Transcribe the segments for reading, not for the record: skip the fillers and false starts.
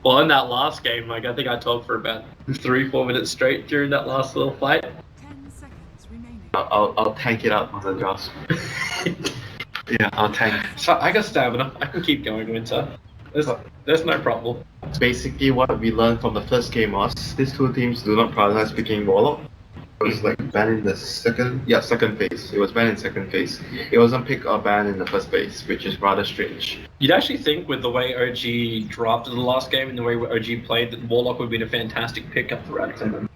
Well, in that last game, like I think I talked for about 3-4 minutes straight during that last little fight. 10 seconds remaining. I'll tank it out on the Jaws. Yeah, I'll tank. So I got stamina. I can keep going, Winter. There's no problem. Basically, what we learned from the first game was these two teams do not prioritize picking Warlock. It was like banned in the second phase. It was banned in second phase. It wasn't picked or banned in the first phase, which is rather strange. You'd actually think with the way OG drafted the last game and the way OG played that Warlock would have been a fantastic pickup for Finem.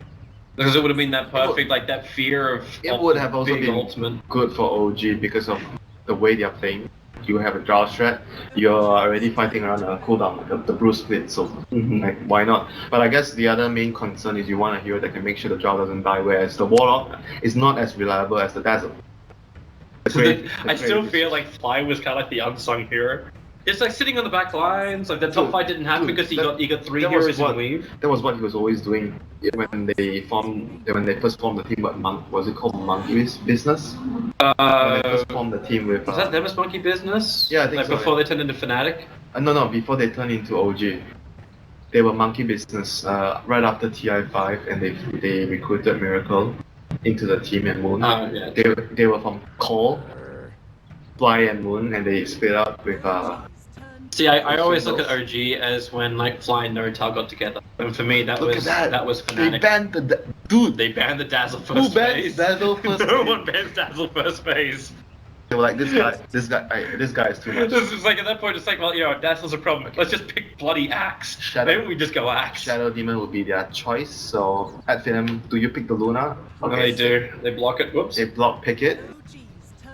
Because it would have been that perfect, like that fear of. It would have also been ultimate. good for OG because of the way they are playing. You have a draw strat, you're already fighting around a cooldown, the Bruce split, so like, why not? But I guess the other main concern is you want a hero that can make sure the draw doesn't die, whereas the Warlock is not as reliable as the Dazzle. I still feel like Fly was kind of like the unsung hero. It's like sitting on the back lines, like the top fight didn't happen because he got 3 heroes in weave. That was what he was always doing when they first formed the team. Was it called Monkey Business? When they first formed the team with. Was that Nemus Monkey Business? Yeah, I think like so. Before they turned into Fnatic. No, before they turned into OG. They were Monkey Business right after TI5, and they recruited Miracle into the team and Moon. Yeah. They were from Call, Fly and Moon, and they split up with. See, I always look at OG as when like Fly and Naruto got together, and for me that was Fnatic. They banned They banned the Dazzle first phase. Who bans Dazzle first phase? No one bans Dazzle first phase. They were like, this guy is too much. This is like at that point, it's like, well, Dazzle's a problem. Let's just pick bloody Axe. Maybe we just go Axe. Shadow Demon would be their choice. So at Finem, do you pick the Luna? Okay. No, they do. They block it. Whoops. They pick it.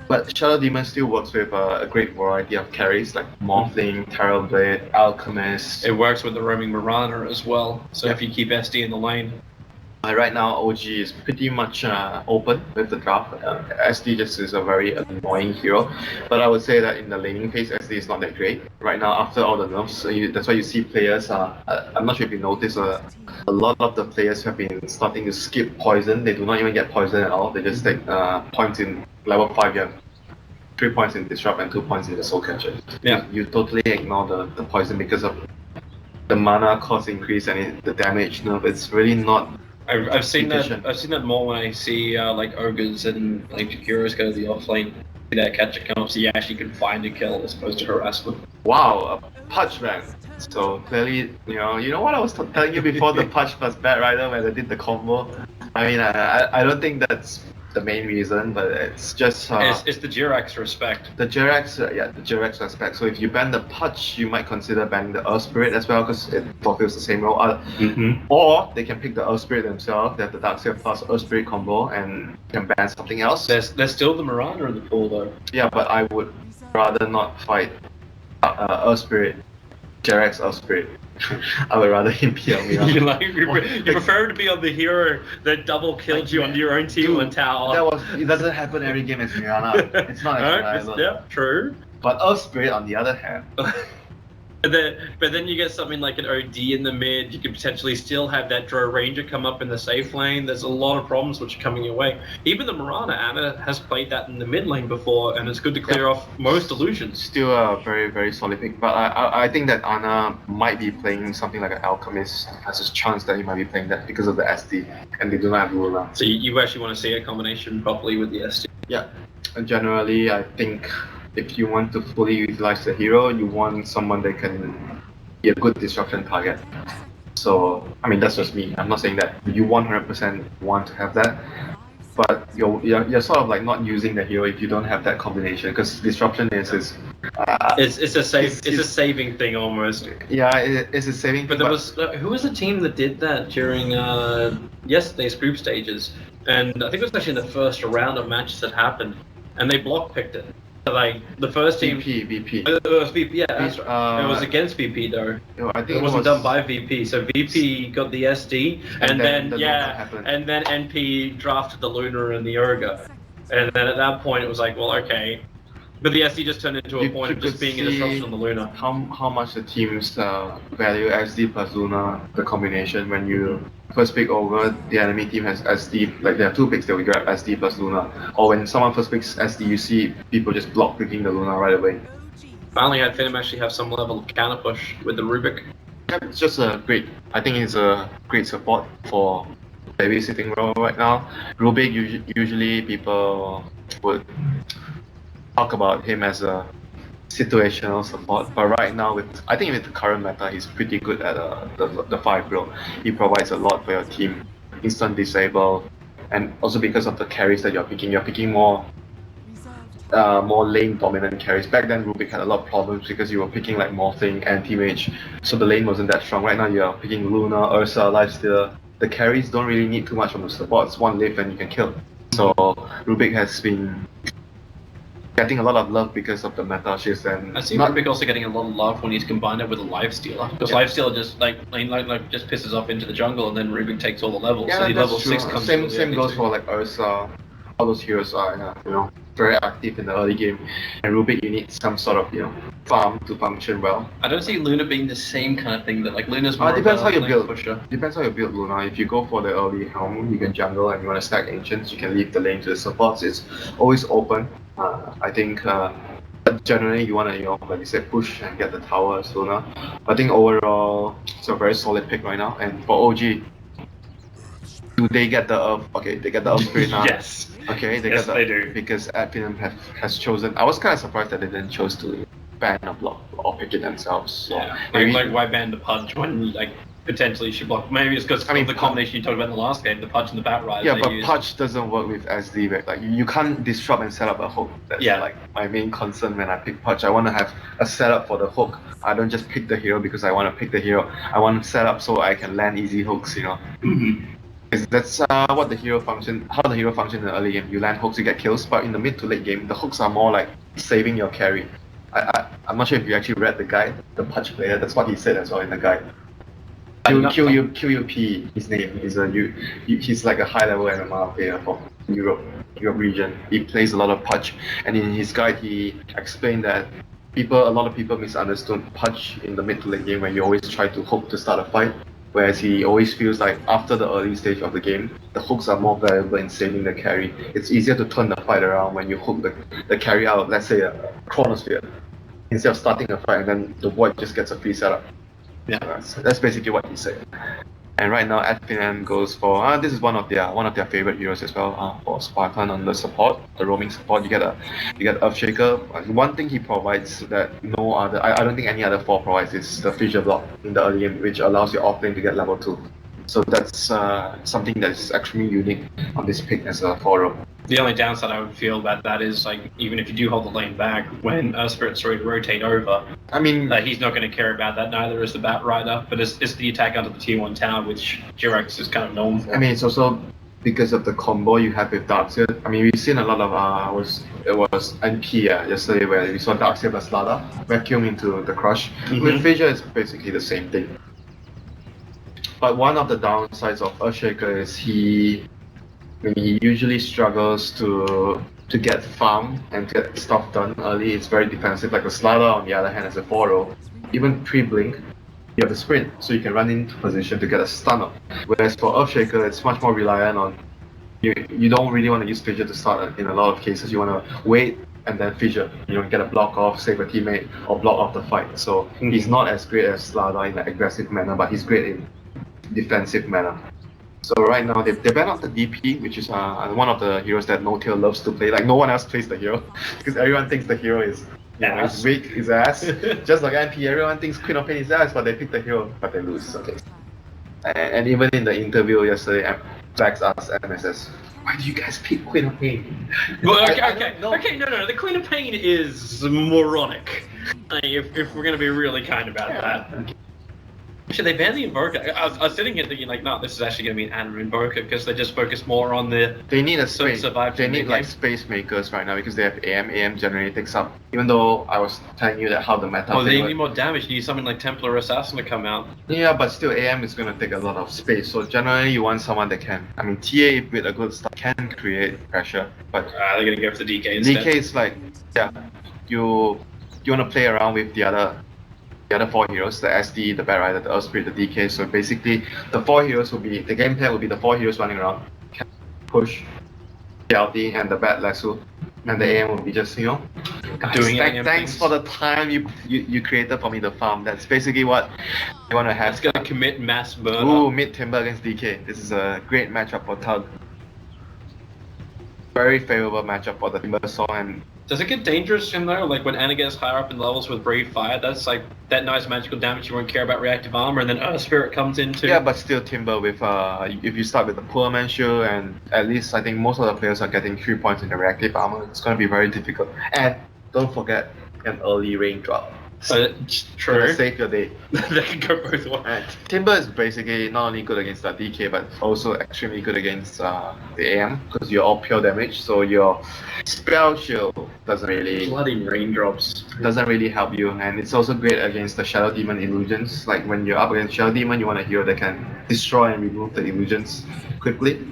But Shadow Demon still works with a great variety of carries like Morphling, Terrorblade, Alchemist. It works with the roaming Mirana as well. So if you keep SD in the lane. Right now, OG is pretty much open with the draft. SD just is a very annoying hero. But I would say that in the laning phase, SD is not that great. Right now, after all the nerfs, so that's why you see players, I'm not sure if you noticed, a lot of the players have been starting to skip poison. They do not even get poison at all. They just take points in level 5, you have 3 points in Disrupt and 2 points in the Soul Catcher. Yeah. You totally ignore the poison because of the mana cost increase and the damage nerf. It's really not. I've seen that more when I see like ogres and like Jakiros go to the offlane. That catcher come up so you actually can find a kill as opposed to harassment. Wow, a Pudge ban. So clearly, you know what I was telling you before the Pudge plus Bad Rider when they did the combo. I mean, I don't think that's the main reason, but it's just it's the Jirax respect. The Jirax respect. So if you ban the Pudge, you might consider banning the Earth Spirit as well because it fulfills the same role. Or they can pick the Earth Spirit themselves. They have the Darkseer plus Earth Spirit combo and can ban something else. There's still the Mirana in the pool though. Yeah, but I would rather not fight Earth Spirit, Jirax Earth Spirit. I would rather him be on you prefer to be on the hero that double killed you on your own team and tower. It doesn't happen every game as Mirana. It's not as reliable. Yeah, true. But Earth Spirit on the other hand. But then you get something like an OD in the mid. You could potentially still have that Drow Ranger come up in the safe lane. There's a lot of problems which are coming your way. Even the Mirana Anna has played that in the mid lane before, and it's good to clear off most illusions. Still a very, very solid pick. But I think that Anna might be playing something like an Alchemist. Has a chance that he might be playing that because of the SD, and they do not have Luna. So you actually want to see a combination properly with the SD? Yeah. And generally, I think if you want to fully utilize the hero, you want someone that can be a good disruption target. So, I mean, that's just me. I'm not saying that you 100% want to have that, but you're sort of like not using the hero if you don't have that combination, because disruption is it's a saving thing almost. Yeah, it's a saving. But there was who was the team that did that during yesterday's group stages, and I think it was actually in the first round of matches that happened, and they block picked it. Like the first team, VP. It was VP. Yeah, that's right. It was against VP though. I think it wasn't done by VP. So VP got the SD, and then NP drafted the Luna and the Urga, and then at that point it was like, well, okay. But the SD just turned into a point of just being a disruption on the Luna. How much the teams value SD plus Luna, the combination, when you first pick over, the enemy team has SD, like there are 2 picks that we grab SD plus Luna. Or when someone first picks SD, you see people just block picking the Luna right away. Finally had Finem actually have some level of counter push with the Rubik. It's just a great. I think it's a great support for babysitting role right now. Rubik usually people would talk about him as a situational support, but right now I think with the current meta, he's pretty good at the 5 role. He provides a lot for your team, instant disable, and also because of the carries that you're picking more lane dominant carries. Back then, Rubik had a lot of problems because you were picking like Morphling, Anti-Mage, so the lane wasn't that strong. Right now, you're picking Luna, Ursa, Lifestealer. The carries don't really need too much from the support. It's one lift and you can kill. So Rubik has been getting a lot of love because of the meta shift, and I see Rubik also getting a lot of love when he's combined it with a Lifestealer, because Lifestealer just just pisses off into the jungle, and then Rubik takes all the levels. Yeah, so he that's level true. 6 comes. Same goes for like Ursa. All those heroes are very active in the early game, and Rubik you need some sort of farm to function well. I don't see Luna being the same kind of thing. That like Luna's more Depends of how a you lane build. pusher. Depends how you build Luna. If you go for the early helm, you can jungle, and you want to stack ancients, you can leave the lane to the supports. It's always open. I think generally you want to like you said, push and get the tower as Luna. I think overall it's a very solid pick right now. And for OG, do they get the Earth? Okay, they get the Earth Spirit now. Yes. Okay, Yes, they do. Because Finem has chosen. I was kind of surprised that they didn't choose to ban a block or pick it themselves. So Yeah. maybe Like why ban the Pudge when like potentially she blocked? Maybe it's because the combination you talked about in the last game, the Pudge and the Bat Rider. yeah, but Pudge doesn't work with SD. Right? Like you can't disrupt and set up a hook. That's like my main concern when I pick Pudge. I want to have a setup for the hook. I don't just pick the hero because I want to pick the hero. I want to set up so I can land easy hooks. That's what the hero function. How the hero function in the early game. You land hooks, you get kills. But in the mid to late game, the hooks are more like saving your carry. I'm not sure if you actually read the guide, the Pudge player. That's what he said as well in the guide. QUP, his name. He's like a high level MMR player from Europe region. He plays a lot of Pudge, and in his guide he explained that a lot of people misunderstood Pudge in the mid to late game when you always try to hook to start a fight. Whereas he always feels like after the early stage of the game, the hooks are more valuable in saving the carry. It's easier to turn the fight around when you hook the carry out, let's say a Chronosphere, instead of starting a fight and then the Void just gets a free setup. Yeah, that's basically what he said. And right now, Finem goes for this is one of their favorite heroes as well. For Spartan on the support, the roaming support, you get Earthshaker. One thing he provides that no other, I don't think any other 4 provides is the fissure block in the early game, which allows your offlane to get level 2. So that's something that is actually unique on this pick as a 4 The only downside I would feel about that is like even if you do hold the lane back, when Spirit's ready to rotate over, I mean, he's not going to care about that. Neither is the Bat Rider, but it's the attack onto the tier 1 tower, which Jirax is kind of known for. I mean, it's also because of the combo you have with Darkseid. I mean, we've seen a lot of it was NP yesterday where we saw Darkseid plus Lada vacuum into the crush. With Fissure, it's basically the same thing. But one of the downsides of Earthshaker is he usually struggles to get farm and get stuff done early. It's very defensive. Like the Slada, on the other hand, as a 4-0, even pre-blink, you have the sprint, so you can run into position to get a stun up. Whereas for Earthshaker, it's much more reliant on you don't really want to use Fissure to start in a lot of cases. You want to wait and then Fissure. Get a block off, save a teammate, or block off the fight. So he's not as great as Slada in the aggressive manner, but he's great in defensive manner. So right now they banned out the DP, which is one of the heroes that No Tail loves to play. Like no one else plays the hero because everyone thinks the hero is is weak, his ass. Just like MP, everyone thinks Queen of Pain is ass, but they pick the hero, but they lose. Okay. And even in the interview yesterday, Jax asked MSS, "Why do you guys pick Queen of Pain?" Well, okay, no. The Queen of Pain is moronic. If we're gonna be really kind about that. Should they ban the Invoker? I was sitting here thinking like, no, this is actually going to be an Anima Invoker because they just focus more on the. They need a space. Survive. They need like space makers right now because they have AM. AM generally takes up. Even though I was telling you that how the meta. Oh, they need more damage. You need something like Templar Assassin to come out. Yeah, but still AM is going to take a lot of space. So generally, you want someone that can. I mean, TA with a good start can create pressure, but they're going to go for the DK instead. DK is like, you want to play around with the other 4 heroes, the SD, the Bat Rider, the Earth Spirit, the DK. So basically, the 4 heroes will be, the game plan will be the 4 heroes running around, push, TLT, and the Bat Lasso. And the AM will be just, Doing thanks for the time you created for me to farm. That's basically what you want to have. It's gonna commit mass murder. Ooh, mid Timber against DK. This is a great matchup for Tug. Very favorable matchup for the Timber Song. And does it get dangerous in there? Like when Anna gets higher up in levels with Breathe Fire, that's like that nice magical damage you won't care about reactive armor, and then Earth Spirit comes in too. Yeah, but still Timber with if you start with the Poor Man Shield, and at least I think most of the players are getting 3 points in the reactive armor, it's gonna be very difficult. And don't forget an early raindrop. True. Save your day. That can go both ways. And Timber is basically not only good against the DK, but also extremely good against the AM, because you're all pure damage, so your spell shield doesn't really help you, and it's also great against the Shadow Demon illusions. Like when you're up against Shadow Demon, you want a hero that can destroy and remove the illusions quickly.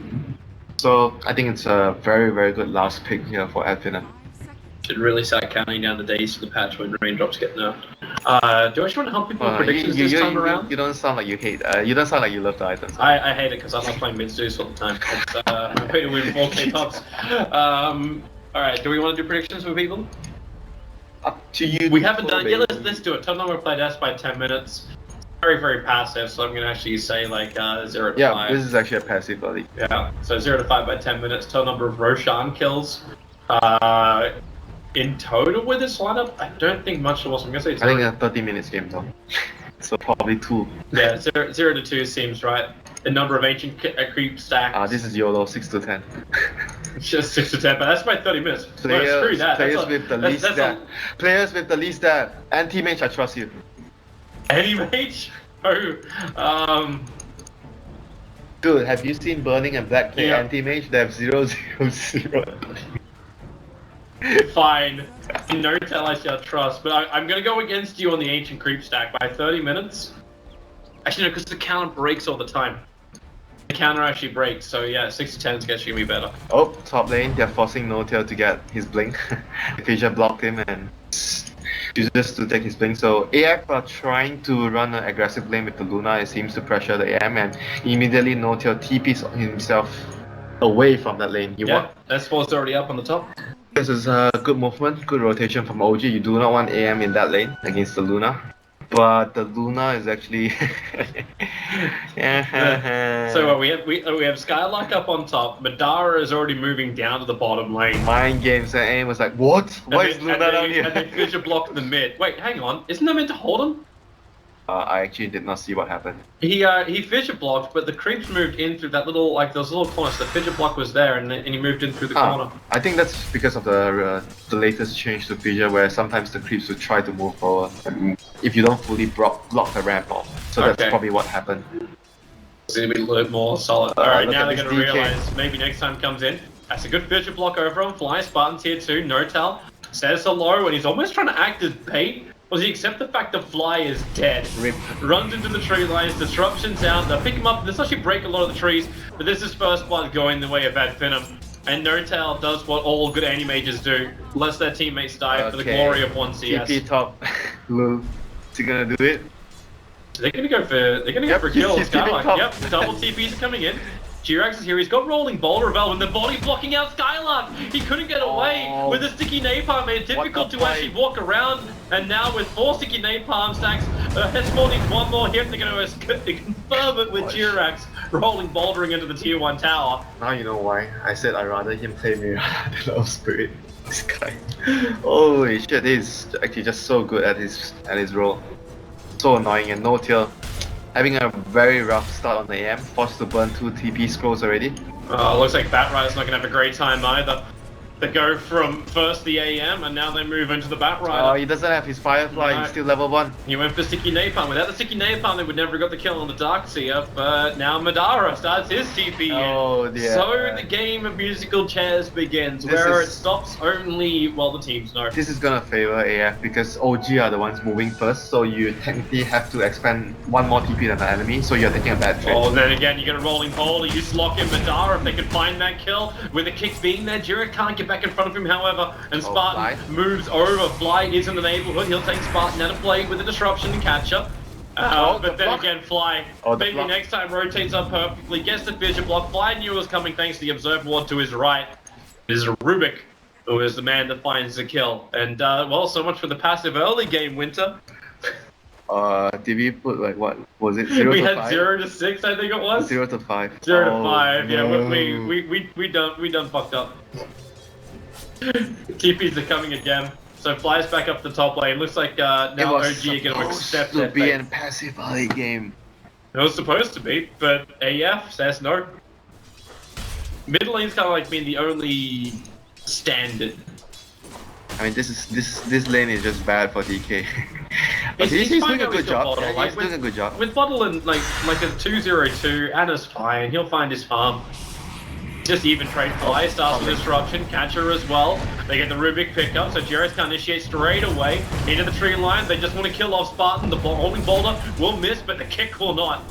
So I think it's a very, very good last pick here for Finem. Should really start counting down the days to the patch when raindrops get nerfed. Do I just want to help people with predictions this time around? You don't sound like you hate. You don't sound like you love the items. I hate it because I'm not playing mid-stews all the time. I'm playing to win 4K pubs. Alright, do we want to do predictions with people? Up to you. We haven't done it. Yeah, let's do it. Total number of played S by 10 minutes. Very, very passive, so I'm going to actually say like 0 to 5. Yeah, this is actually a passive early. Yeah, so 0 to 5 by 10 minutes. Total number of Roshan kills. In total with this lineup, I don't think much was. I'm gonna say. I think a 30 minutes game though, so probably 2. Yeah, 0 to 2 seems right. The number of ancient creep stacks. This is YOLO, 6 to 10. Just 6 to 10, but that's by 30 minutes. Screw that. Players with the least dab. Anti-mage, I trust you. Anti-mage? Oh, Dude, have you seen Burning and Black play anti-mage? They have 0-0-0. Fine. No tell I shall trust, but I'm gonna go against you on the ancient creep stack by 30 minutes. Actually, no, because the counter breaks all the time. The counter actually breaks, so yeah, 6 to 10 is actually gonna be better. Oh, top lane, they're forcing No-Tail to get his blink. Fissure blocked him and chooses to take his blink. So AF are trying to run an aggressive lane with the Luna. It seems to pressure the AM, and immediately No-Tail TPs himself away from that lane. S4's already up on the top. This is a good movement, good rotation from OG. You do not want AM in that lane against the Luna. But the Luna is actually... So we have Skylark up on top. Madara is already moving down to the bottom lane. Mind games, and AM was like, what? Why is Luna down here? And then Fissure blocked the mid. Wait, hang on. Isn't that meant to hold him? I actually did not see what happened. He Fissure blocked, but the creeps moved in through that little, like those little corners. The Fissure block was there, and he moved in through the corner. I think that's because of the latest change to Fissure, where sometimes the creeps would try to move forward if you don't fully block the ramp off. So that's probably what happened. It's gonna be a little bit more solid. Alright, now they're gonna realize maybe next time comes in. That's a good Fissure block over on Fly. Spartan tier 2, No-Tal says hello, and he's almost trying to act as bait. Does he accept the fact that Fly is dead? Rip. Runs into the tree lines, disruptions out, they'll pick him up, this actually break a lot of the trees, but this is first blood going the way of Finem. And No-Tail does what all good anti-mages do, lets their teammates die for the glory of 1 CS. TP top. Lul. Is he gonna do it? They're gonna go for a kill. Skylark, yep, double TPs are coming in. G-Rex is here, he's got Rolling Boulder Revel and the body blocking out Skylark! He couldn't get away with the sticky napalm, made it difficult to actually walk around, and now with 4 sticky napalm stacks, Hesmore needs 1 more hit, they're going to confirm it with G-Rex rolling bouldering into the tier 1 tower. Now you know why I said I'd rather him play Mirana than Love Spirit. This guy. Holy shit, he's actually just so good at his role. So annoying, and No-Tail having a very rough start on the AM, forced to burn 2 TP scrolls already. Looks like Batrider's not going to have a great time either. They go from first the AM and now they move into the Batrider. Oh, he doesn't have his Firefly, he's still level 1. He went for Sticky Napalm. Without the Sticky Napalm, they would never have got the kill on the Darkseer, but now Madara starts his TP. Oh dear. So the game of musical chairs begins, where it stops only while the teams know. This is gonna favor AF because OG are the ones moving first, so you technically have to expend 1 more TP than the enemy, so you're taking a bad trade. Oh, then again, you get a rolling boulder, you just lock in Madara if they can find that kill. With the kick being there, Jirak can't get back in front of him, however, and Spartan moves over. Fly is in the neighborhood. He'll take Spartan out of play with the disruption and catch up. But then again, Fly, maybe next time rotates up perfectly, gets the Fissure block. Fly knew it was coming thanks to the Observer Ward to his right. This is Rubik. who is the man that finds the kill. And, well, so much for the passive early game, Winter. Did we put like what was it? 0 we to had 5? 0 to 6, I think it was. 0 to 5. 0 to Oh, 5. Yeah, no. we done fucked up. TPs are coming again. So flies back up the top lane. Looks like now OG are going to accept to that. be a passive early game. It was supposed to be, but AF says no. Mid lane's kind of like being the only standard. I mean, this lane is just bad for DK. But he's doing a good job. Yeah, he's doing a good job. With Bottle and like a 2-0-2, Anna's fine. He'll find his farm. Just even trade fly, starts with disruption, catcher as well. They get the Rubik pickup, so Jareth can initiate straight away into the tree line. They just want to kill off Spartan. The holding boulder will miss, but the kick will not.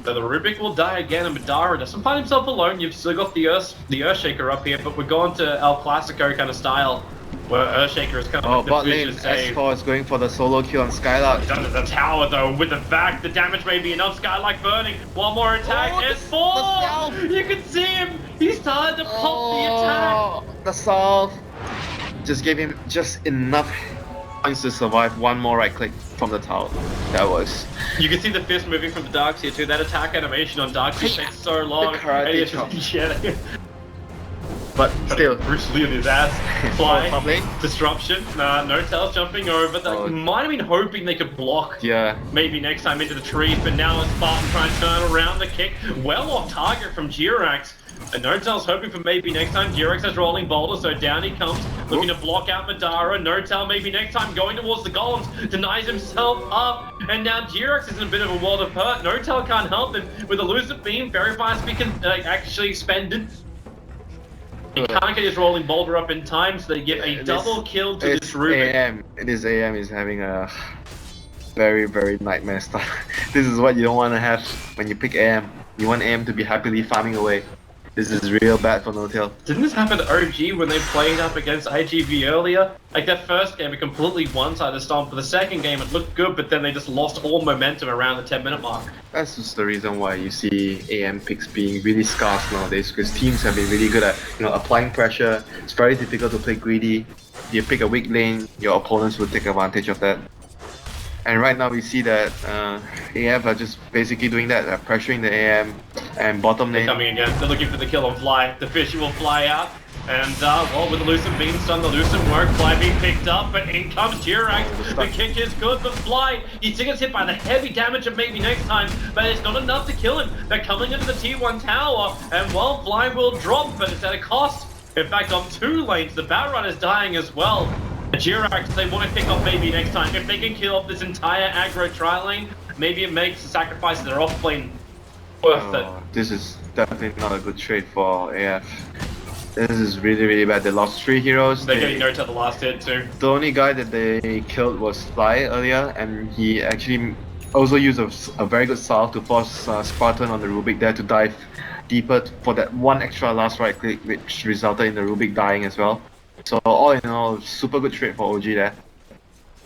So the Rubik will die again, and Madara doesn't find himself alone. You've still got the Earthshaker up here, but we're going to El Clasico kind of style, where Earthshaker is kind of like bot the lane, vicious save. S4 is going for the solo kill on Skylark. He's under the tower though, with the fact the damage may be enough. Skylark burning. One more attack. S4! You can see him! He's starting to pop the attack! The solve just gave him just enough points to survive one more right click from the tower. That was. You can see the fist moving from the Darkseer too. That attack animation on Darkseer takes so long. The karate And it's chop. just, yeah. But still. Bruce Lee on his ass. Fly. Top lane? Disruption. No tails jumping over. They might have been hoping they could block. Yeah. Maybe next time into the trees, but now it's Spartan trying to turn around the kick. Well off target from Jirax. And No-Tail's hoping for maybe next time. Jirax has rolling boulder, so down he comes. Looking to block out Madara. No-Tail maybe next time going towards the golems. Denies himself up. And now Jirax is in a bit of a world of hurt. No-Tail can't help him. With a elusive beam, very fast beacon actually expended. He can't get his rolling boulder up in time, so they get a double kill to this Rubik. AM. This AM is having a very, very nightmare start. This is what you don't want to have when you pick AM. You want AM to be happily farming away. This is real bad for No-Tail. Didn't this happen to OG when they played up against IGV earlier? Like that first game, it completely one-sided stomp. For the second game, it looked good, but then they just lost all momentum around the 10-minute mark. That's just the reason why you see AM picks being really scarce nowadays, because teams have been really good at applying pressure. It's very difficult to play greedy. If you pick a weak lane, your opponents will take advantage of that. And right now we see that AF are just basically doing that, pressuring the AM and bottom lane. They're coming again, they're looking for the kill on Fly. The fish will fly out, and well, with the Lucent being stunned, the Lucent work, Fly being picked up, but in comes Jirax. The kick is good, but Fly, he still gets hit by the heavy damage of maybe next time, but it's not enough to kill him. They're coming into the T1 tower, and well, Fly will drop, but it's at a cost. In fact, on 2 lanes, the Batrun is dying as well. Jirax, they want to pick up maybe next time. If they can kill off this entire aggro tri lane, maybe it makes the sacrifice of their off lane worth it. This is definitely not a good trade for AF. This is really, really bad. They lost 3 heroes. They're getting No-Tail the last hit too. The only guy that they killed was Fly earlier, and he actually also used a very good salve to force Spartan on the Rubik there to dive deeper for that one extra last right click, which resulted in the Rubik dying as well. So all in all, super good trade for OG there.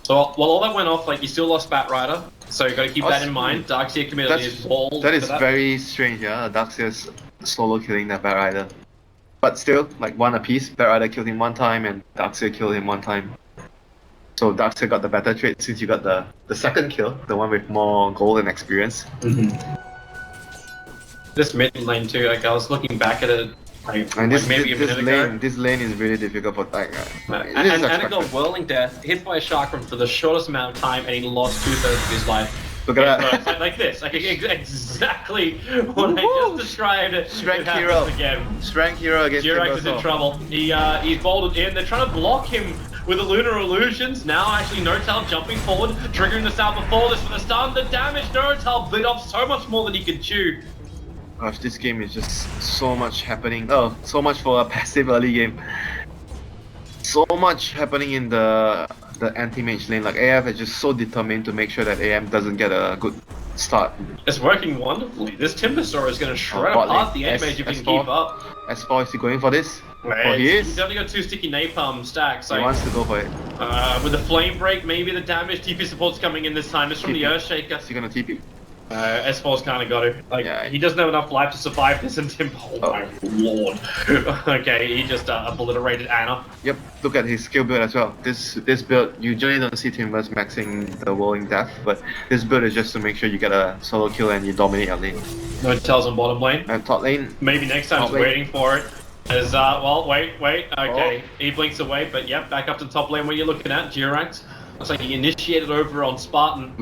So while all that went off, like you still lost Batrider, so you got to keep that in mind. Darkseer community is bald. That is very strange, yeah. Darkseer's solo killing that Batrider. But still, like 1 apiece. Batrider killed him 1 time and Darkseer killed him 1 time. So Darkseer got the better trade since you got the second kill, the one with more gold and experience. This mid lane too, like I was looking back at it. And this lane is really difficult for Tiger. And it got whirling death, hit by a chakram for the shortest amount of time, and he lost 2/3 of his life. Look at that. Like this, like exactly what I just described. Strength hero again. Strength hero against Jirax is in trouble. He's bolted in. They're trying to block him with the lunar illusions. Now actually No-Tail jumping forward, triggering the sound before this for the stun. The damage, No-Tail bit off so much more than he could chew. Gosh, this game is just so much happening. Oh, so much for a passive early game. So much happening in the anti-mage lane. Like AF is just so determined to make sure that AM doesn't get a good start. It's working wonderfully. This Timbersaur is going to shred apart the anti-mage if he can keep up. S4, is he going for this? Oh, he is. He's only got 2 sticky napalm stacks. He wants to go for it. With the flame break, maybe the damage TP support's coming in this time. It's from the Earthshaker. Is he gonna TP? S4's kind of got it. Like, Yeah. he doesn't have enough life to survive this, and Timber, oh my lord. Okay, he just obliterated Anna. Yep, look at his skill build as well. This build, you usually don't see Timbers maxing the Whirling Death, but this build is just to make sure you get a solo kill and you dominate your lane. No tells on bottom lane. And top lane, Maybe next time he's waiting for it. As, well, wait, okay. He blinks away, but yep, back up to top lane where you're looking at, Jirax. Looks like he initiated over on Spartan.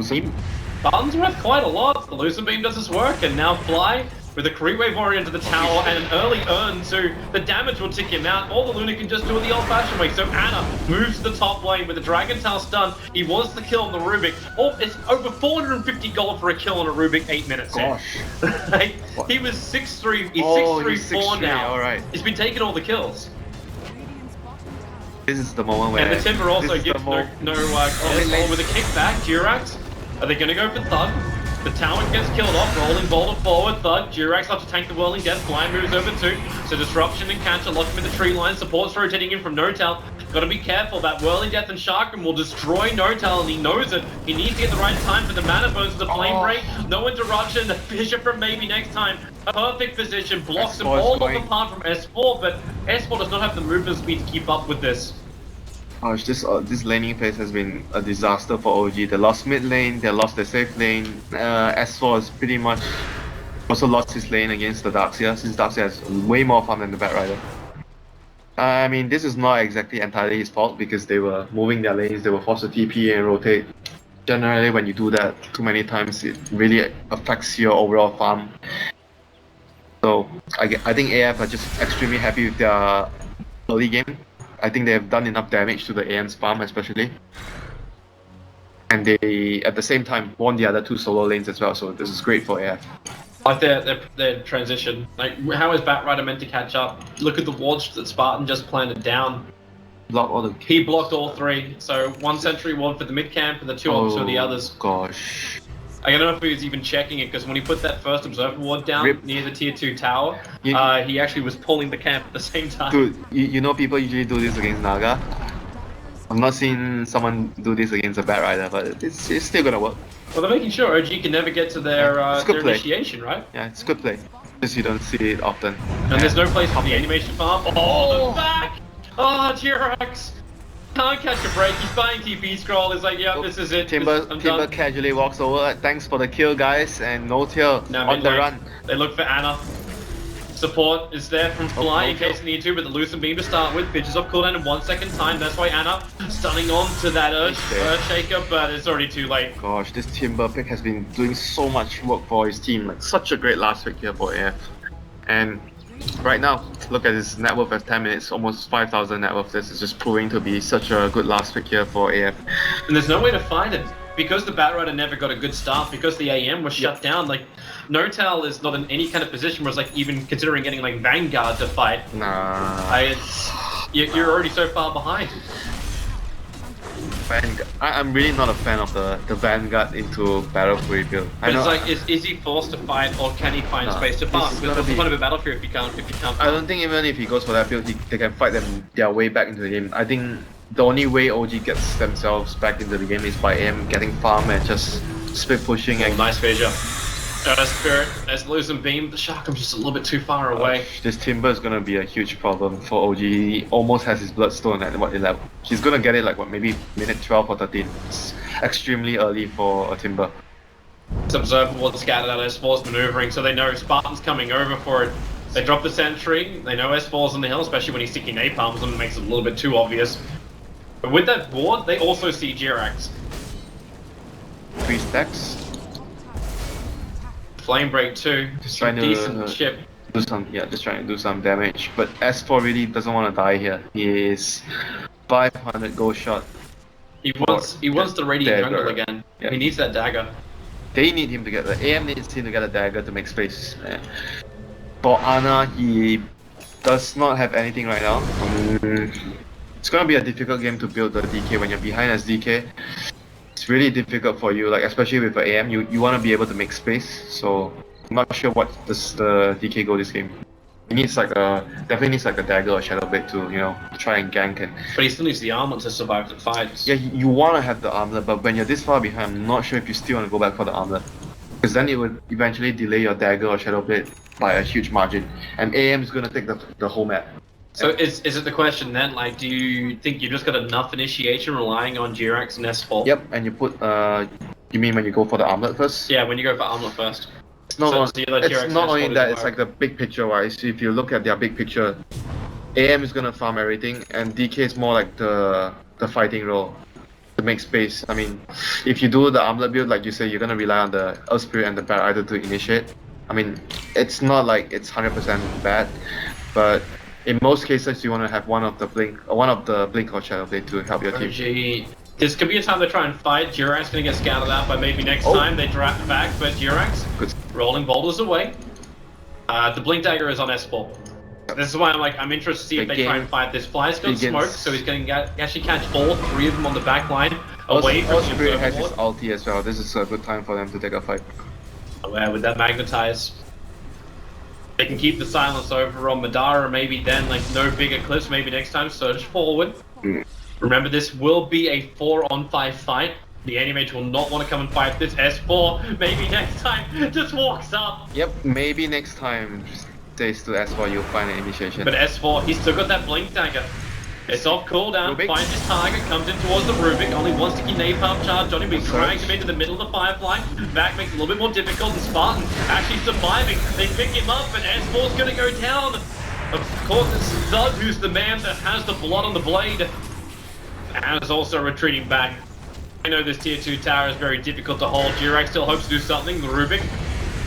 Spartan's worth quite a lot. The Lucent Beam does his work, and now Fly with a Creep Wave Warrior into the tower and an early urn too. The damage will tick him out. All the Luna can just do it the old-fashioned way. So Anna moves to the top lane with the Dragon Tail stun. He wants the kill on the Rubik. Oh, it's over 450 gold for a kill on a Rubik 8 minutes in. Gosh. Like, he was 6-3, he's 6-3-4 now. Alright. He's been taking all the kills. This is the moment where... And the Timber also gives no with a kickback. Durax, are they going to go for Thug? The tower gets killed off, rolling boulder forward, Thug. Durax have to tank the Whirling Death, Fly moves over too. So Disruption and Catcher lock him in the tree line, supports rotating in from No-Tail. Gotta be careful, that Whirling Death and Sharkman will destroy No-Tail, and he knows it. He needs to get the right time for the mana burns to the flame break. No interruption, the Bishop from maybe next time. A perfect position, blocks him all off apart from S4, but S4 does not have the movement speed to keep up with this. Gosh, this laning phase has been a disaster for OG. They lost mid lane, they lost their safe lane. S4 has pretty much also lost his lane against the Darkseer, since Darkseer has way more farm than the Bat Rider. I mean, this is not exactly entirely his fault because they were moving their lanes, they were forced to TP and rotate. Generally, when you do that too many times, it really affects your overall farm. So, I think AF are just extremely happy with their early game. I think they have done enough damage to the AM's farm especially. And they, at the same time, won the other two solo lanes as well, so this is great for AF. Like their transition. Like, how is Batrider meant to catch up? Look at the wards that Spartan just planted down. He blocked all three, so one sentry ward for the mid camp and the two for the others. Gosh. I don't know if he was even checking it, because when he put that first observer ward down near the tier 2 tower, he actually was pulling the camp at the same time. Dude, you know people usually do this against Naga? I've not seen someone do this against a Bat Rider, but it's still gonna work. Well, they're making sure OG can never get to their initiation, right? Yeah, it's good play. Just you don't see it often. And there's no place for the animation farm. Oh, the back! Oh, T-Rex! Can't catch a break. He's buying TP scroll. It's like, yeah, this is it. Timber casually walks over. Thanks for the kill, guys, and no tail on the run. They look for Anna. Support is there from Fly in case they need to, but the Lucent Beam to start with. Bitches off cooldown in 1 second time. That's why Anna stunning on to that Earthshaker, but it's already too late. Gosh, this Timber pick has been doing so much work for his team. Like, such a great last pick here for AF. And right now, look at his net worth at 10 minutes, almost 5,000 net worth. This is just proving to be such a good last pick here for AF. And there's no way to find it. Because the Batrider never got a good start, because the AM was shut down, like, No-Tail is not in any kind of position where it's like even considering getting like Vanguard to fight. Nah. You're already so far behind. I'm really not a fan of the Vanguard into Battle Fury build. But it's like, is he forced to fight, or can he find space to farm? Because what's the point of a Battle Fury if you can't farm? I don't think even if he goes for that build, they can fight their way back into the game. I think the only way OG gets themselves back into the game is by AM getting farm and just split pushing. And nice Phasia. Spirit, there's Lucent Beam. The Shark, I'm just a little bit too far away. This Timber is gonna be a huge problem for OG. He almost has his Bloodstone at what 11. He's gonna get it like what, maybe minute 12 or 13. It's extremely early for a Timber. It's observed what's scattered out S4's maneuvering, so they know Spartan's coming over for it. They drop the sentry, they know S4's on the hill, especially when he's sticking napalms and it makes it a little bit too obvious. But with that board, they also see Jirax. 3 stacks. Flame break too. Just trying to decent chip. Just trying to do some damage. But S4 really doesn't want to die here. He is 500 gold shot. He wants the Radiant Jungle again. Yeah. He needs that dagger. They need him to get the AM needs him to get a dagger to make space. For Ana, he does not have anything right now. It's gonna be a difficult game to build the DK when you're behind as DK. It's really difficult for you, like especially with the AM, you want to be able to make space. So I'm not sure what does the DK go this game. He needs like definitely needs like a dagger or shadow blade to try and gank and. But he still needs the armor to survive the fights. Yeah, you want to have the armor, but when you're this far behind, I'm not sure if you still want to go back for the armor. because then it would eventually delay your dagger or shadow blade by a huge margin, and AM is gonna take the whole map. So is it the question then, like, do you think you just got enough initiation relying on Jirax and S4? Yep, and you put you mean when you go for the armlet first? Yeah, when you go for armlet first. It's not, Jirax not only and S4 that, it's like the big picture wise. If you look at their big picture, AM is gonna farm everything, and DK is more like the fighting role to make space. I mean, if you do the armlet build, like you say, you're gonna rely on the Earth Spirit and the Bat Rider to initiate. I mean, it's not like it's 100% bad, but in most cases, you want to have one of the blink or shadow blade to help your team. OG. This could be a time to try and fight. Jirax gonna get scouted out by maybe next time they draft back, but Jirax rolling boulders away. The blink dagger is on S4. This is why I'm interested to see if they try and fight this. Fly's got smoke, so he's going to actually catch all three of them on the back line away from the Spirit has his ulti as well. This is a good time for them to take a fight. Oh, yeah, with that magnetize. They can keep the silence over on Madara, maybe then, like, no big eclipse, maybe next time surge forward. Remember, this will be a 4-on-5 fight. The Animage will not want to come and fight this. S4, maybe next time, just walks up. Yep, maybe next time. Stays to S4, you'll find an initiation. But S4, he's still got that blink dagger. It's off cooldown, finds his target, comes in towards the Rubik, only one sticky napalm charge on him, he drags him into the middle of the Firefly. Back makes it a little bit more difficult, and Spartan actually surviving. They pick him up, and S4's gonna go down. Of course, it's Thug who's the man that has the blood on the blade. And is also retreating back. I know this tier 2 tower is very difficult to hold. Jirax still hopes to do something, the Rubik.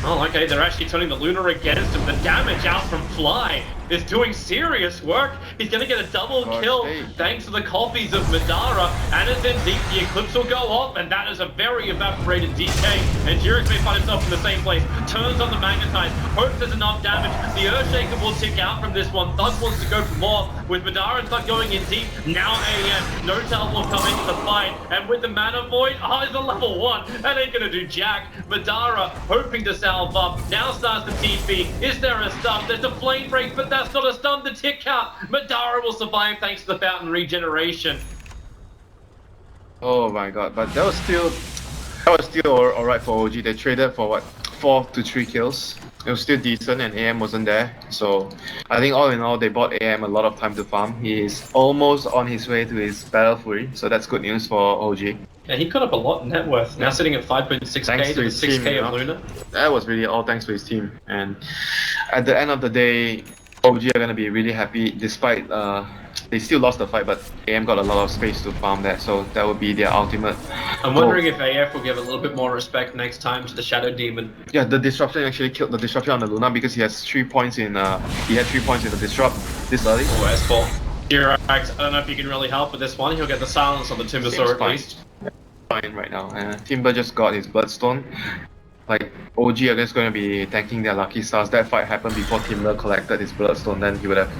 Oh, okay, they're actually turning the Lunar against him. The damage out from Fly is doing serious work. He's going to get a double kill thanks to the copies of Madara. And it's in deep, the Eclipse will go off, and that is a very evaporated DK. And Jirax may find himself in the same place. Turns on the Magnetize, hopes there's enough damage. The Earthshaker will tick out from this one. Thug wants to go for more. With Madara and Thug going in deep, now AM. No Tell will come into the fight. And with the Mana Void, it's a level 1. That ain't going to do jack. Madara hoping to salve up. Now starts the TP. Is there a stun? There's a flame break, but that's not a stun. The tick count. Madara will survive thanks to the fountain regeneration. Oh my god, but that was still alright for OG. They traded for what, 4 to 3 kills. It was still decent, and AM wasn't there. So I think all in all, they bought AM a lot of time to farm. He is almost on his way to his Battle Fury, so that's good news for OG. Yeah, he got up a lot in net worth. Now sitting at 5.6k to 6k of Luna. That was really all thanks to his team. And at the end of the day, OG are gonna be really happy, despite they still lost the fight, but AM got a lot of space to farm that, so that would be their ultimate. I'm wondering if AF will give a little bit more respect next time to the Shadow Demon. Yeah, the disruption actually killed the disruption on the Luna because he has 3 points in he had 3 points in the disrupt this early. Oh, S4. Jirax, I don't know if you can really help with this one. He'll get the silence on the Timbersaur at least. Fine right now. Timber just got his Bloodstone. Like, OG are just going to be tanking their Lucky Stars. That fight happened before Timber collected his Bloodstone, then he would have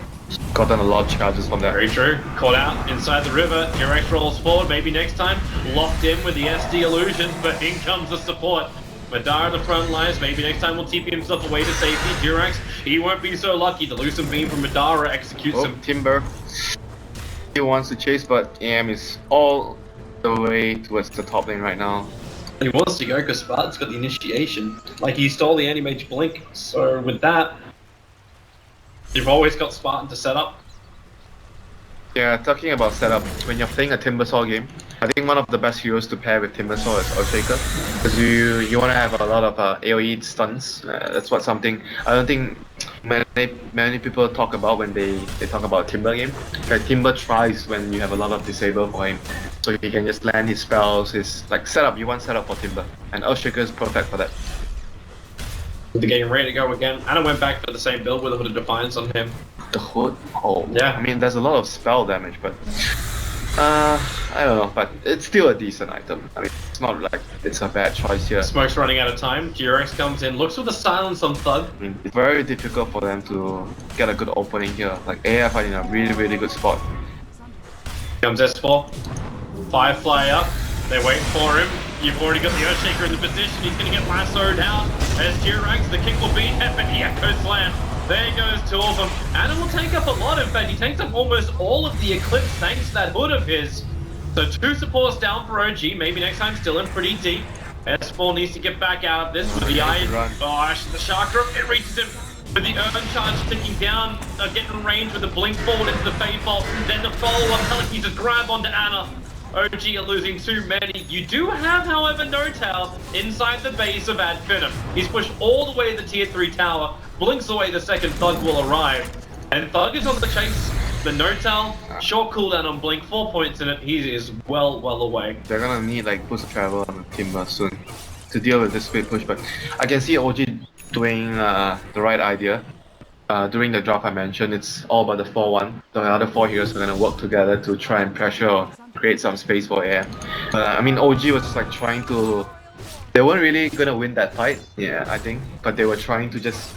gotten a lot of charges from that. Very true. Caught out inside the river. Jirax rolls forward, maybe next time. Locked in with the SD illusion, but in comes the support. Madara the front lines, maybe next time will TP himself away to safety. Jirax, he won't be so lucky. The Lucent Beam from Madara executes him. Timber. He wants to chase, but AM is all the way towards the top lane right now. He wants to go because Spartan's got the initiation. Like, he stole the Animage Blink, so with that, you've always got Spartan to set up. Yeah, talking about setup, when you're playing a Timbersaw game, I think one of the best heroes to pair with Timbersaw is Earthshaker, because you want to have a lot of AoE stuns. That's what something I don't think many people talk about when they talk about Timber game. Like, Timber tries when you have a lot of disable for him, so he can just land his spells, his like setup. You want setup for Timber, and Earthshaker is perfect for that. The game ready to go again. Anna went back for the same build with a Hood of Defiance on him. The Hood? Oh, yeah. I mean, there's a lot of spell damage, but I don't know, but it's still a decent item. I mean, it's not like it's a bad choice here. Smoke's running out of time. Jirax comes in, looks for the silence on Thug. I mean, it's very difficult for them to get a good opening here. Like, AF are in a really good spot. Comes S4. Firefly up. They wait for him. You've already got the Earthshaker in the position. He's going to get lassoed out. As Jirax, the kick will beat him, but the Echo Slam. There goes 2 of them. And it will take up a lot. In fact, he takes up almost all of the Eclipse thanks to that Hood of his. So 2 supports down for OG. Maybe next time still in pretty deep. S4 needs to get back out of this with the iron. Gosh, the chakra, it reaches him. With the urban charge ticking down, getting range with the blink forward into the fade fault. Then the follow-up telekinesis grab onto Ana. OG are losing too many. You do have, however, No Tail inside the base of Finem. He's pushed all the way to the tier 3 tower, blinks away the second Thug will arrive. And Thug is on the chase. The No Tail, short cooldown on Blink, 4 points in it. He is well away. They're gonna need like boost of travel on the Timber soon to deal with this speed push, but I can see OG doing the right idea. During the draft I mentioned, it's all about the 4-1. The other 4 heroes are gonna work together to try and pressure or create some space for AM. I mean, OG was like trying to... They weren't really gonna win that fight, yeah, I think, but they were trying to just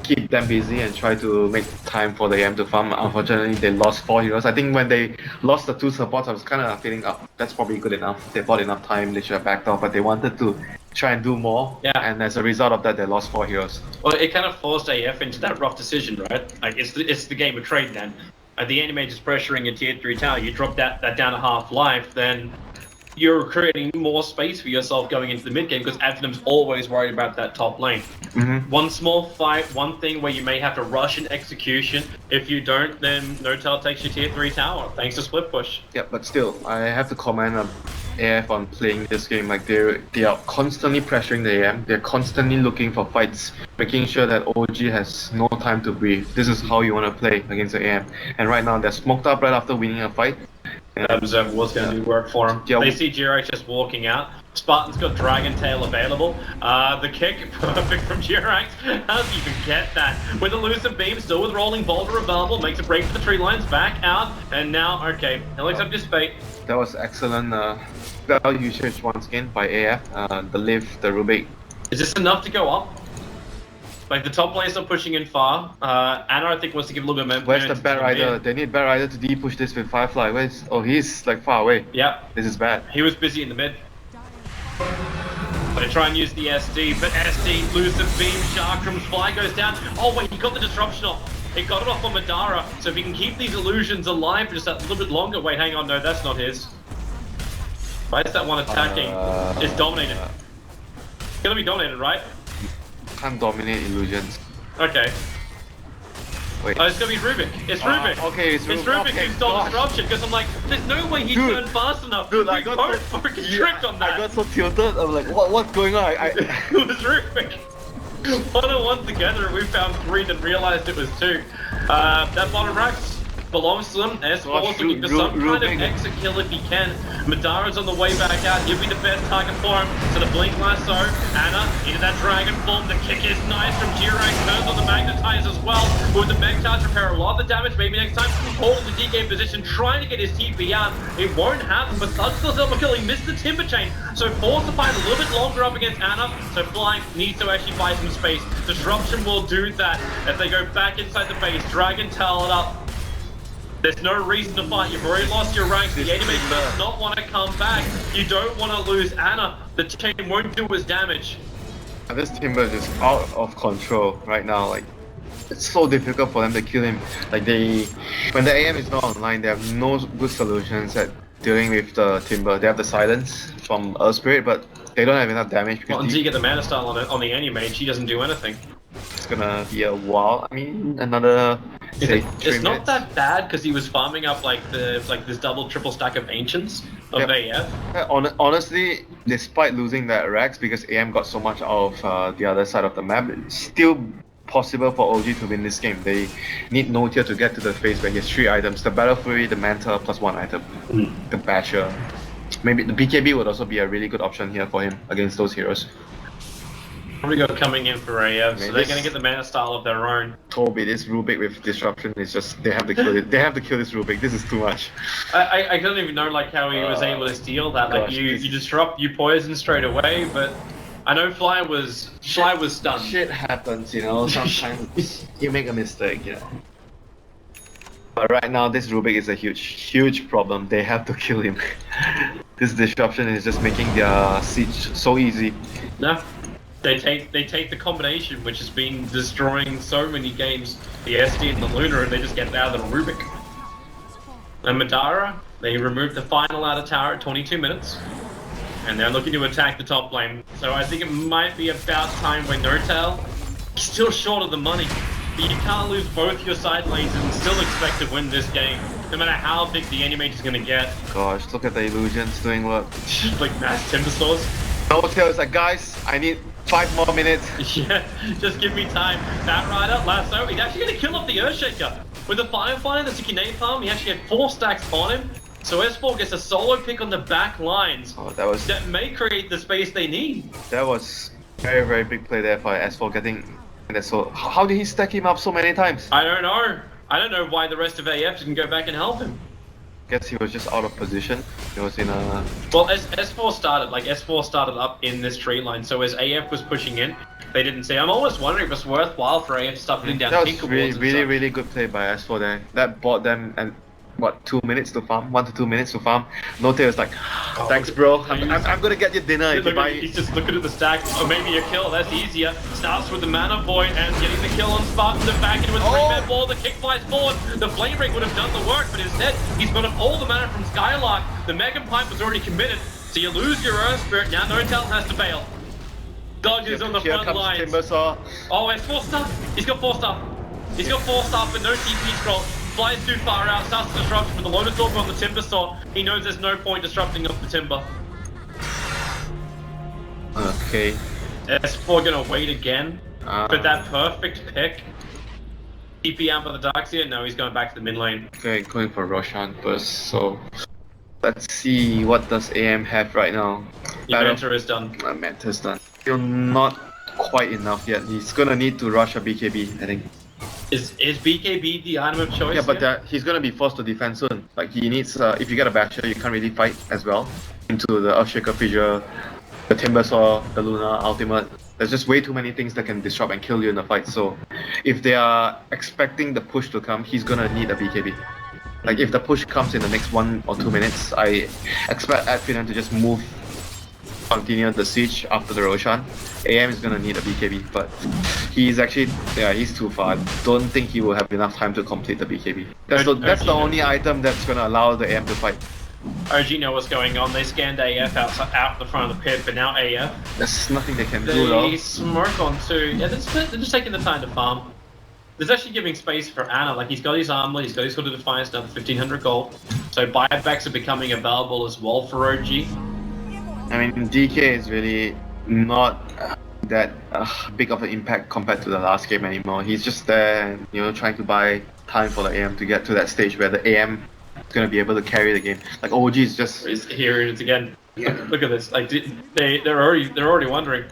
keep them busy and try to make time for the AM to farm. Unfortunately, they lost 4 heroes. I think when they lost the 2 supports, I was kind of feeling, oh, that's probably good enough. They bought enough time, they should have backed off, but they wanted to try and do more. Yeah. And as a result of that, they lost 4 heroes. Well, it kind of forced AF into that rough decision, right? Like, it's the game of trade then. The enemy just pressuring a tier 3 tower, you drop that down to half life, then you're creating more space for yourself going into the mid game because Finem's always worried about that top lane. One small fight, one thing where you may have to rush an execution. If you don't, then No Tail takes your tier 3 tower thanks to split push. Yeah, but still, I have to comment on AF on playing this game. Like they are constantly pressuring the AM. They're constantly looking for fights, making sure that OG has no time to breathe. This is how you want to play against the AM. And right now, they're smoked up right after winning a fight. Observe what's going to do work for him. Yeah. They see Jirax just walking out. Spartan's got Dragon Tail available. The kick, perfect from Jirax. How do you even get that? With the Elusive Beam, still with Rolling Boulder available, makes a break for the tree lines, back out, and now, okay, he'll accept his fate. That was excellent value usage once again by AF. The Liv, the Rubik. Is this enough to go up? Like, the top lane's not pushing in far. Anna, I think, wants to give a little bit of Where's the Bat Rider? They need Bat Rider to de-push this with Firefly. Where's... Oh, he's like far away. Yeah. This is bad. He was busy in the mid. They try and use the SD, but SD, Elusive Beam, Chakrams, Fly goes down. Oh wait, he got the disruption off. He got it off on Madara, so if he can keep these illusions alive for just a little bit longer. Wait, hang on, no, that's not his. Why is that one attacking? It's dominated. It's gonna be dominated, right? Can't dominate illusions. Okay. Wait. Oh, it's gonna be Rubik. It's Rubik. Okay, it's Rubik. It's Rubik okay, who stole gosh. disruption because I'm like, there's no way he turned fast enough. Dude, I We got both so, fucking tricked on that. I got so tilted. I'm like, what's going on? It was Rubik. 1-on-1 together, we found 3 and realized it was 2. That bottom Rax belongs to them. S4's looking for some kind of exit kill if he can. Madara's on the way back out. He'll be the best target for him. So the Blink Lasso, Anna into that Dragon form. The kick is nice from Jirax. Turns on the Magnetize as well. With the Meg Charge repair a lot of the damage. Maybe next time, hold the DK position, trying to get his TP out. It won't happen, but Thug still self kill. He missed the Timber Chain. So forced to fight a little bit longer up against Anna. So Flying needs to actually buy some space. Disruption will do that. If they go back inside the base, Dragon Tail it up. There's no reason to fight. You've already lost your ranks. The enemy does not want to come back. You don't want to lose Anna. The chain won't do his damage. This Timber is just out of control right now. Like, it's so difficult for them to kill him. Like when the AM is not online, they have no good solutions at dealing with the Timber. They have the silence from Earth Spirit, but they don't have enough damage because until you get the Mana Style on the anime, she doesn't do anything. It's gonna be a while. I mean, another. It's not that bad because he was farming up like this double triple stack of Ancients of AF. Honestly, despite losing that Rex because AM got so much out of the other side of the map, it's still possible for OG to win this game. They need No Tier to get to the phase where he has 3 items: the Battle Fury, the Manta, plus 1 item, the Basher. Maybe the BKB would also be a really good option here for him against those heroes. Probably got coming in for AF, so they're gonna get the Mana Style of their own. Toby, this Rubik with disruption is just they have to kill it. They have to kill this Rubik. This is too much. I don't even know like how he was able to steal that. Like you disrupt, you poison straight away, but I know Fly was stunned. Shit happens, you know. Sometimes you make a mistake, you know. But right now, this Rubik is a huge problem. They have to kill him. This disruption is just making their siege so easy. No. They take the combination, which has been destroying so many games, the SD and the Luna, and they just get out of the Rubik. And Madara, they removed the final out of tower at 22 minutes. And they're looking to attack the top lane. So I think it might be about time when Nortel is still short of the money. But you can't lose both your side lanes and still expect to win this game, no matter how big the enemy is going to get. Gosh, look at the illusions doing work. Like mass timber saws. Nortel is like, guys, I need 5 more minutes. Yeah, just give me time. That Rider, Lasso, he's actually going to kill off the Earthshaker. With the Firefly and the Tsukinate farm, he actually had 4 stacks on him. So S4 gets a solo pick on the back lines. Oh, that may create the space they need. That was very, very big play there for S4 getting... And so how did he stack him up so many times? I don't know. I don't know why the rest of AF didn't go back and help him. Guess he was just out of position. He was in a... Well, S4 started up in this tree line, so as AF was pushing in, they didn't see. I'm almost wondering if it's worthwhile for AF to start putting down That was Tinkerboards really good play by S4 there. That bought them and what, 2 minutes to farm? 1 to 2 minutes to farm. Note is like, thanks bro, I'm gonna get you dinner if you buy... He's just looking at the stack. Oh, maybe a kill, that's easier. Starts with the Mana Void and getting the kill on Spartan. The back into a 3-man ball, the kick flies forward. The Flame Ring would have done the work, but instead, he's got all the mana from Skylark. The Mega Pipe was already committed, so you lose your Earth Spirit. Now Notel has to bail. Dodge is on the front lines. Oh, it's 4 stuff. He's got 4 stuff. He's got 4 stuff, but no TP scroll. Flies too far out, starts the disruption with the Lotus Orb on the Timber Saw. He knows there's no point disrupting off the Timber. Okay. S4 gonna wait again for that perfect pick. TP out by the Darkseer? No, he's going back to the mid lane. Okay, going for Roshan first, so... Let's see, what does AM have right now? Your Mentor is done. Mentor's done. Still not quite enough yet. He's gonna need to rush a BKB, I think. Is BKB the item of choice? Yeah, but he's gonna be forced to defend soon. Like he needs, if you get a Basher, you can't really fight as well. Into the Earthshaker Fissure, the Timber Saw, the Luna Ultimate. There's just way too many things that can disrupt and kill you in the fight. So, if they are expecting the push to come, he's gonna need a BKB. Like if the push comes in the next 1 or 2 minutes, I expect Finem to just continue the siege after the Roshan. AM is gonna need a BKB, but he's actually, he's too far. Don't think he will have enough time to complete the BKB. That's the only item that's gonna allow the AM to fight. OG know what's going on. They scanned AF out the front of the pit, but now AF. There's nothing they can do though. They smoke on too. Yeah, they're just taking the time to farm. There's actually giving space for Ana. Like he's got his armor, he's got his Hood of Defiance down to 1500 gold. So buybacks are becoming available as well for OG. I mean, DK is really not that big of an impact compared to the last game anymore. He's just there, you know, trying to buy time for the AM to get to that stage where the AM is going to be able to carry the game. Like OG is just... Here it is again. Yeah. Look at this. Like they're already wondering.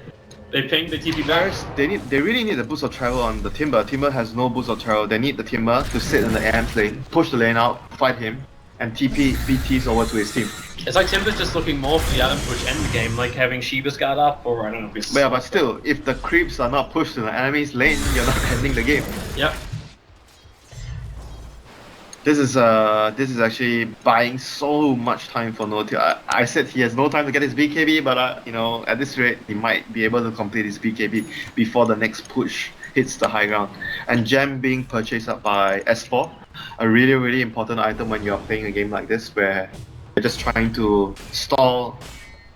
They pinged the TP back. They really need a boost of travel on the Timber. Timber has no boost of travel. They need the Timber to sit in the AM lane, push the lane out, fight him, and TP BTs over to his team. It's like Timber's just looking more for the item push end game, like having Shiba's guard up, or I don't know if it's... Yeah, but still, if the creeps are not pushed to the enemy's lane, you're not ending the game. Yep. This is actually buying so much time for Notil. I said he has no time to get his BKB, but you know, at this rate, he might be able to complete his BKB before the next push hits the high ground. And Gem being purchased up by S4, a really important item when you're playing a game like this, where you're just trying to stall,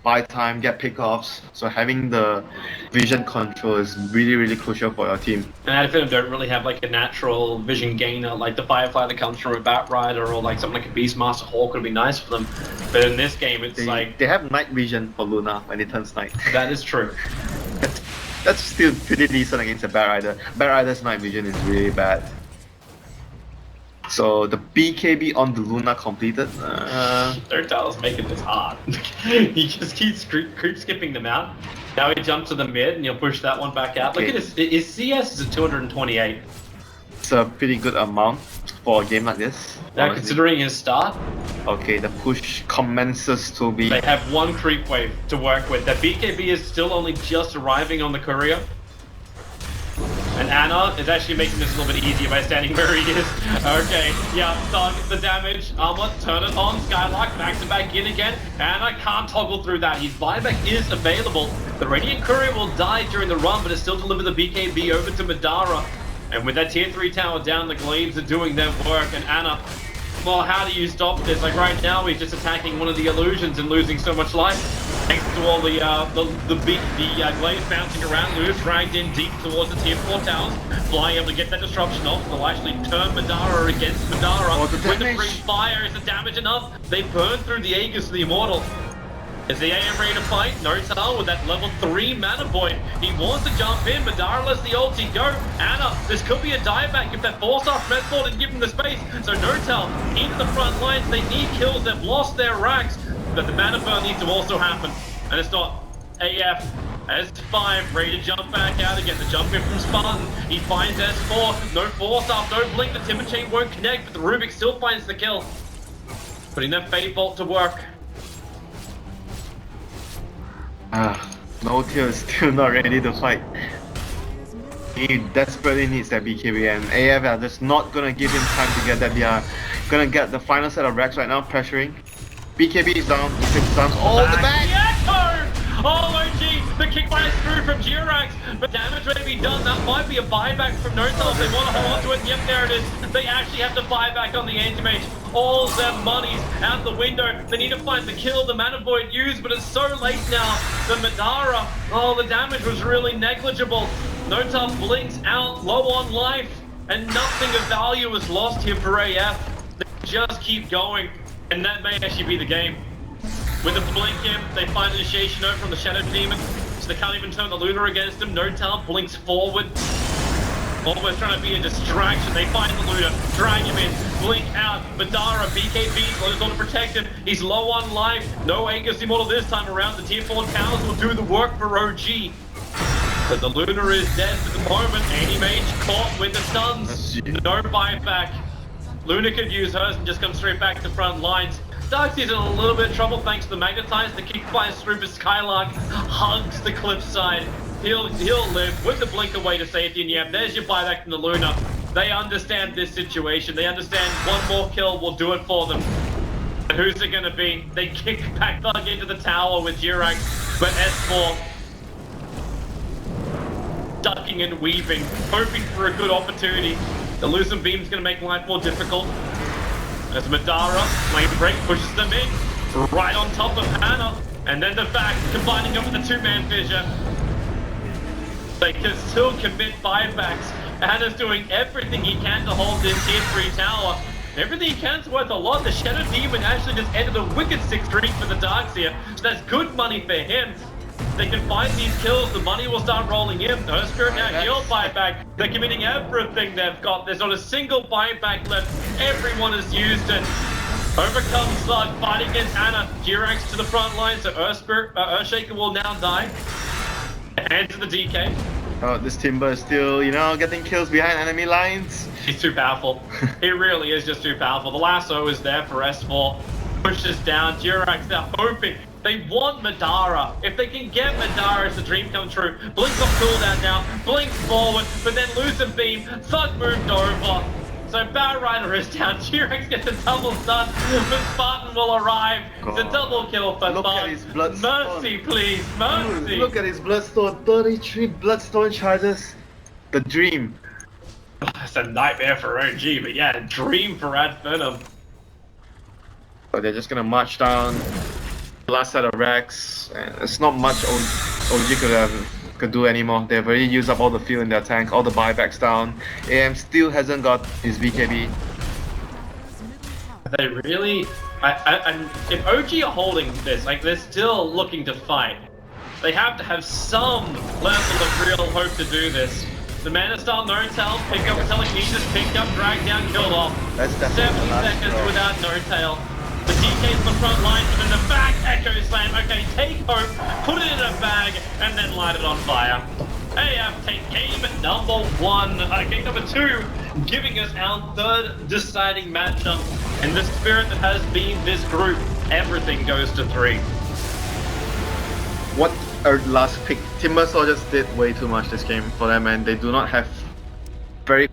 buy time, get pickoffs. So having the vision control is really crucial for your team. And Finem don't really have like a natural vision gainer like the Firefly that comes from a Bat Rider or like something like a Beastmaster Hawk would be nice for them. But in this game, it's they have night vision for Luna when it turns night. That is true. That's still pretty decent against a Bat Rider. Bat Rider's night vision is really bad. So the BKB on the Luna completed. Third making this hard. He just keeps creep skipping them out. Now he jumps to the mid and he'll push that one back out. Okay. Look at his CS is at 228. It's a pretty good amount for a game like this. Now considering his start. Okay, the push commences to be... They have one creep wave to work with. The BKB is still only just arriving on the courier. And Ana is actually making this a little bit easier by standing where he is. Okay, yeah, target the damage, armor, turn it on, Skylark, max it back in again. Ana can't toggle through that. His buyback is available. The Radiant Courier will die during the run, but it still deliver the BKB over to Madara. And with that tier 3 tower down, the Glaives are doing their work, and Ana, well, how do you stop this? Like right now, he's just attacking one of the illusions and losing so much life. Thanks to all the glaze bouncing around, Lewis dragged in deep towards the tier 4 towers, flying able to get that disruption off. They'll actually turn Madara against Madara. Oh, the With the damage. free fire, is the damage enough? They burn through the Aegis of the Immortal. Is the AM ready to fight? Notal with that level 3 mana point. He wants to jump in. Madara lets the ulti go. Anna, this could be a dieback if that force off Medford didn't give him the space. So Notal into the front lines. They need kills. They've lost their racks. But the mana burn needs to also happen. And it's not AF. S5 ready to jump back out again. The jump in from Spartan. He finds S4. No force off. No blink. The Timber Chain won't connect. But the Rubik still finds the kill. Putting that Fate Bolt to work. No Tail is still not ready to fight. He desperately needs that BKB, and AF are just not gonna give him time to get that. They are gonna get the final set of racks right now, pressuring. BKB is down, 6 stuns. Oh, the back! Oh, OG! The kick by through from Jirax, but damage may be done. That might be a buyback from Notal if they want to hold on to it. Yep, there it is. They actually have to buy back on the anti-mage. All their money's out the window. They need to find the kill, the mana void used, but it's so late now. The Madara, oh, the damage was really negligible. Notal blinks out, low on life, and nothing of value was lost here for AF. They just keep going, and that may actually be the game. With a blink in, they find the initiation note from the Shadow Demon, so they can't even turn the Luna against him. Notal blinks forward. Almost trying to be a distraction. They find the Luna, drag him in, blink out. Madara, BKB, goes on to protect him. He's low on life. No Aegis Immortal this time around. The tier 4 towers will do the work for OG. But the Luna is dead at the moment. Anti-Mage caught with the stuns. No buyback. Luna could use hers and just come straight back to front lines. Darkseid's in a little bit of trouble thanks to the Magnetize. The kick flies through, but Skylark hugs the cliffside. He'll live with the blink away to safety, and yeah, there's your buyback from the Luna. They understand this situation. They understand one more kill will do it for them. And who's it gonna be? They kick back Thug into the tower with Jirax, but S4 ducking and weaving, hoping for a good opportunity. The Lucent Beam's gonna make life more difficult. As Madara, Flame Break pushes them in, right on top of Hannah, and then the fact combining up with the 2-man fissure. They can still commit buybacks. Hannah's doing everything he can to hold this tier 3 tower. Everything he can's worth a lot. The Shadow Demon actually just ended a wicked 6 streak for the Darkseer, so that's good money for him. They can find these kills, the money will start rolling in. No Spirit now, he'll buyback. They're committing everything they've got. There's not a single buyback left. Everyone has used it. Overcome Slug, fighting against Anna. Jirax to the front line, so Earthshaker will now die. Hands to the DK. Oh, this Timber is still, you know, getting kills behind enemy lines. He's too powerful. He really is just too powerful. The lasso is there for S4. Pushes down. Jirax, they're hoping. They want Madara. If they can get Madara, it's a dream come true. Blink off cooldown now. Blink forward, but then Lucent Beam. Thug moved over. So Bow Rider is down. Jirax gets a double stun, but Spartan will arrive. It's a double kill for Look Spartan. at his Bloodstone. Mercy, please. Mercy. Look at his Bloodstone. 33 Bloodstone charges. The dream. It's a nightmare for OG, but yeah, dream for Finem. But they're just gonna march down. Last set of racks. And it's not much OG could do anymore. They've already used up all the fuel in their tank, all the buybacks down. AM still hasn't got his BKB. They really, if OG are holding this, like they're still looking to fight. They have to have some level of real hope to do this. The Mana Style, No-Tail, pick up Telekinesis, picked up, dragged down, killed off. That's 70 definitely the last seconds throw. without No-Tail. The DK's on the front line, but in the back, Echo Slam. Okay, take hope, put it in a bag, and then light it on fire. AF take game number 1, game number 2, giving us our third deciding matchup. And the spirit that has been this group, everything goes to 3. What a last pick. Timber Soldiers did way too much this game for them, and they do not have very